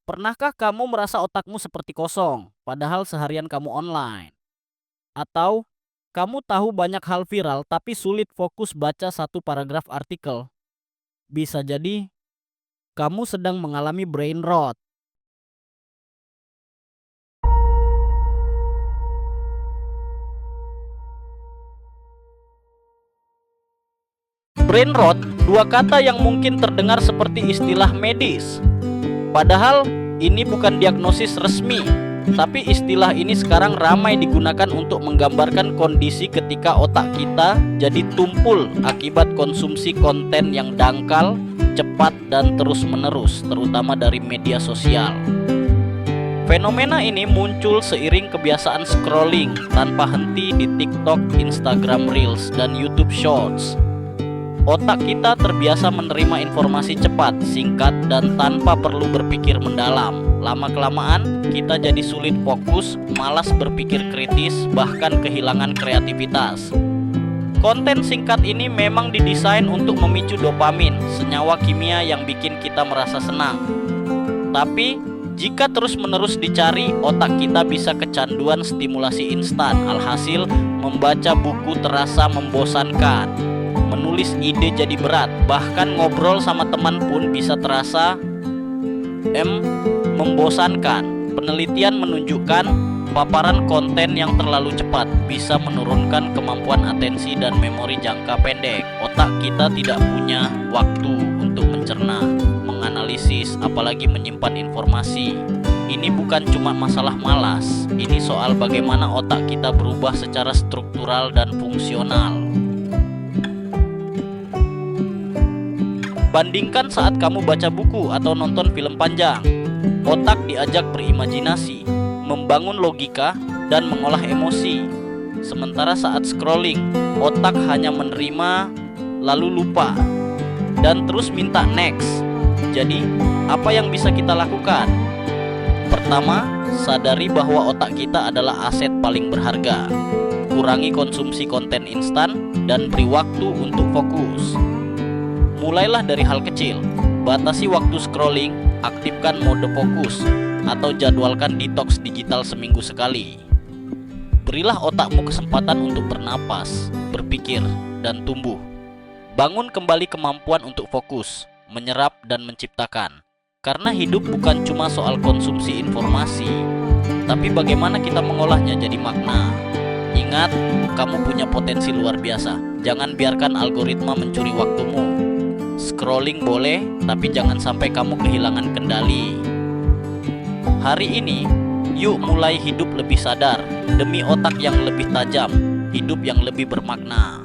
Pernahkah kamu merasa otakmu seperti kosong, padahal seharian kamu online? Atau kamu tahu banyak hal viral tapi sulit fokus baca satu paragraf artikel? Bisa jadi kamu sedang mengalami brain rot. Brain rot, dua kata yang mungkin terdengar seperti istilah medis. Padahal ini bukan diagnosis resmi, tapi istilah ini sekarang ramai digunakan untuk menggambarkan kondisi ketika otak kita jadi tumpul akibat konsumsi konten yang dangkal, cepat, dan terus-menerus, terutama dari media sosial. Fenomena ini muncul seiring kebiasaan scrolling tanpa henti di TikTok, Instagram Reels, dan YouTube Shorts. Otak kita terbiasa menerima informasi cepat, singkat, dan tanpa perlu berpikir mendalam. Lama-kelamaan, kita jadi sulit fokus, malas berpikir kritis, bahkan kehilangan kreativitas. Konten singkat ini memang didesain untuk memicu dopamin, senyawa kimia yang bikin kita merasa senang. Tapi, jika terus-menerus dicari, otak kita bisa kecanduan stimulasi instan. Alhasil, membaca buku terasa membosankan. Menulis ide jadi berat, bahkan ngobrol sama teman pun bisa terasa membosankan. Penelitian menunjukkan paparan konten yang terlalu cepat bisa menurunkan kemampuan atensi dan memori jangka pendek. Otak kita tidak punya waktu untuk mencerna, menganalisis, apalagi menyimpan informasi. Ini bukan cuma masalah malas, ini soal bagaimana otak kita berubah secara struktural dan fungsional. Bandingkan saat kamu baca buku atau nonton film panjang. Otak diajak berimajinasi, membangun logika, dan mengolah emosi. Sementara saat scrolling, otak hanya menerima, lalu lupa, dan terus minta next. Jadi, apa yang bisa kita lakukan? Pertama, sadari bahwa otak kita adalah aset paling berharga. Kurangi konsumsi konten instan dan beri waktu untuk fokus. Mulailah dari hal kecil, batasi waktu scrolling, aktifkan mode fokus, atau jadwalkan detox digital seminggu sekali. Berilah otakmu kesempatan untuk bernapas, berpikir, dan tumbuh. Bangun kembali kemampuan untuk fokus, menyerap, dan menciptakan. Karena hidup bukan cuma soal konsumsi informasi, tapi bagaimana kita mengolahnya jadi makna. Ingat, kamu punya potensi luar biasa. Jangan biarkan algoritma mencuri waktumu. Scrolling boleh, tapi jangan sampai kamu kehilangan kendali. Hari ini, yuk mulai hidup lebih sadar, demi otak yang lebih tajam, hidup yang lebih bermakna.